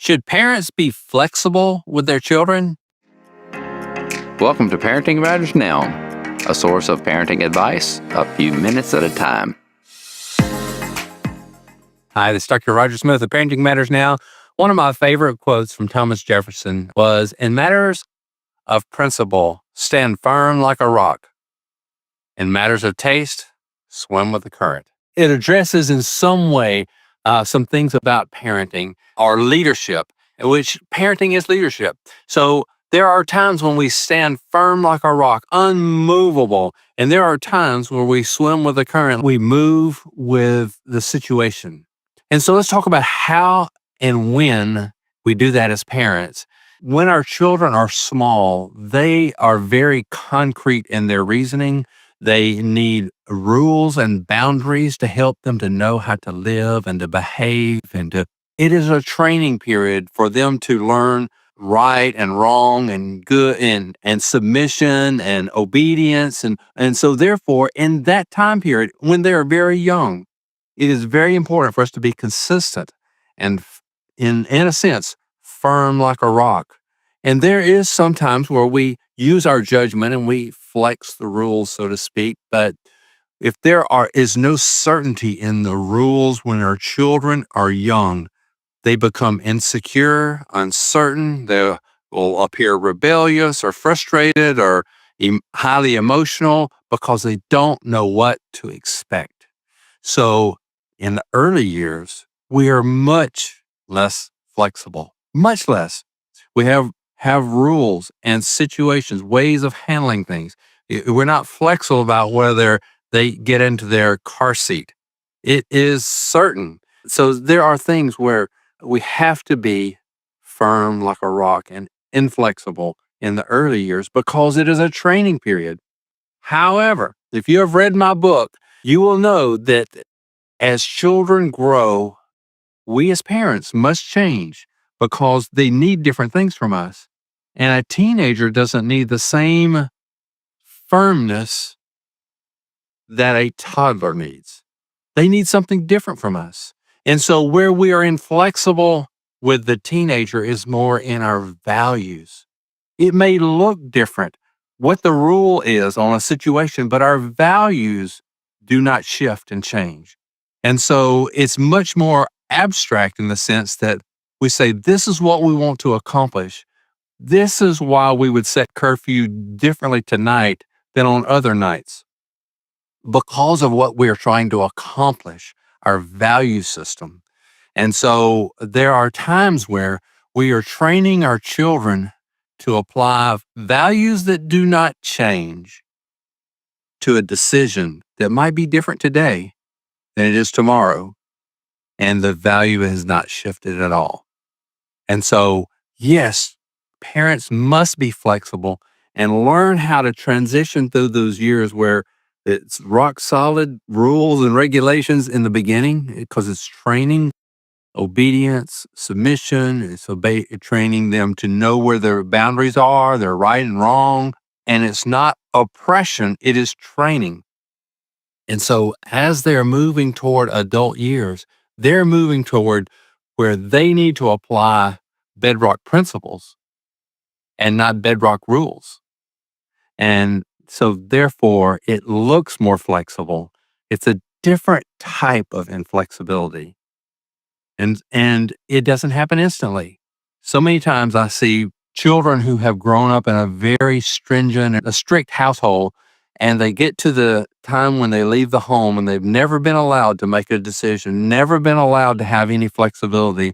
Should parents be flexible with their children? Welcome to Parenting Matters Now, a source of parenting advice a few minutes at a time. Hi, this is Dr. Roger Smith of Parenting Matters Now. One of my favorite quotes from Thomas Jefferson was, "In matters of principle, stand firm like a rock. In matters of taste, swim with the current." It addresses in some way some things about parenting or leadership, in which parenting is leadership. So there are times when we stand firm like a rock, unmovable. And there are times where we swim with the current. We move with the situation. And so let's talk about how and when we do that as parents. When our children are small, they are very concrete in their reasoning. They need rules and boundaries to help them to know how to live and to behave it is a training period for them to learn right and wrong and good and submission and obedience. And so therefore, in that time period, when they're very young, it is very important for us to be consistent and in a sense, firm like a rock. And there is sometimes where we use our judgment and we flex the rules, so to speak. But if is no certainty in the rules when our children are young, they become insecure, uncertain. They will appear rebellious or frustrated or highly emotional because they don't know what to expect. So in the early years, we are much less flexible, much less. We have rules and situations, ways of handling things. We're not flexible about whether they get into their car seat. It is certain. So there are things where we have to be firm like a rock and inflexible in the early years because it is a training period. However, if you have read my book, you will know that as children grow, we as parents must change because they need different things from us. And a teenager doesn't need the same firmness that a toddler needs. They need something different from us. And so where we are inflexible with the teenager is more in our values. It may look different what the rule is on a situation, but our values do not shift and change. And so it's much more abstract in the sense that we say, this is what we want to accomplish. This is why we would set curfew differently tonight than on other nights, because of what we're trying to accomplish, our value system. And so there are times where we are training our children to apply values that do not change to a decision that might be different today than it is tomorrow. And the value has not shifted at all. And so, yes, parents must be flexible and learn how to transition through those years where it's rock solid rules and regulations in the beginning because it's training, obedience, submission. It's training them to know where their boundaries are, their right and wrong. And it's not oppression, it is training. And so as they're moving toward adult years, they're moving toward where they need to apply bedrock principles and not bedrock rules. And so therefore, it looks more flexible. It's a different type of inflexibility. And it doesn't happen instantly. So many times I see children who have grown up in a very stringent, a strict household, and they get to the time when they leave the home and they've never been allowed to make a decision, never been allowed to have any flexibility,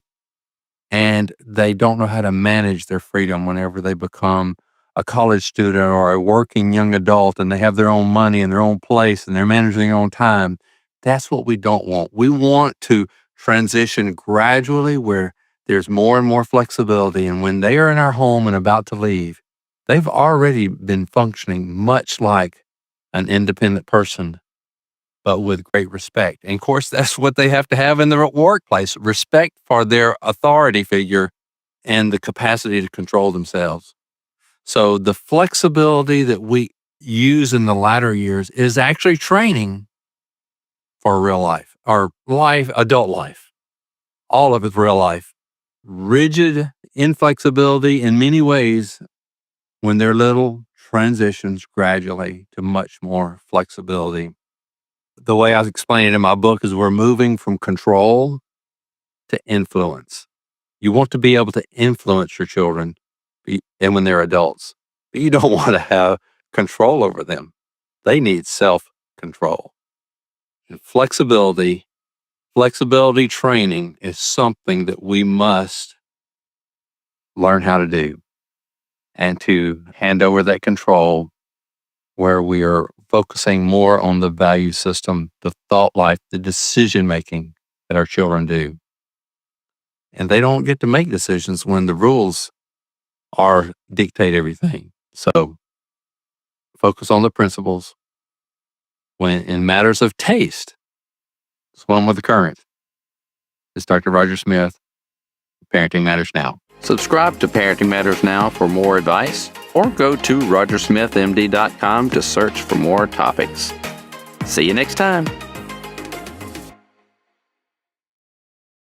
and they don't know how to manage their freedom whenever they become a college student or a working young adult and they have their own money and their own place and they're managing their own time. That's what we don't want. We want to transition gradually where there's more and more flexibility. And when they are in our home and about to leave, they've already been functioning much like an independent person, but with great respect. And of course, that's what they have to have in the workplace, respect for their authority figure and the capacity to control themselves. So the flexibility that we use in the latter years is actually training for real life, or adult life. All of it's real life. rigid inflexibility in many ways when they're little, transitions gradually to much more flexibility. The way I explain it in my book is we're moving from control to influence. You want to be able to influence your children and when they're adults, but you don't want to have control over them. They need self-control. And flexibility training is something that we must learn how to do and to hand over that control where we are focusing more on the value system, the thought life, the decision making that our children do. And they don't get to make decisions when the rules dictate everything. So focus on the principles. When in matters of taste, swim with the current. It's Dr. Roger Smith, Parenting Matters Now. Subscribe to Parenting Matters Now for more advice, or go to rogersmithmd.com to search for more topics. See you next time.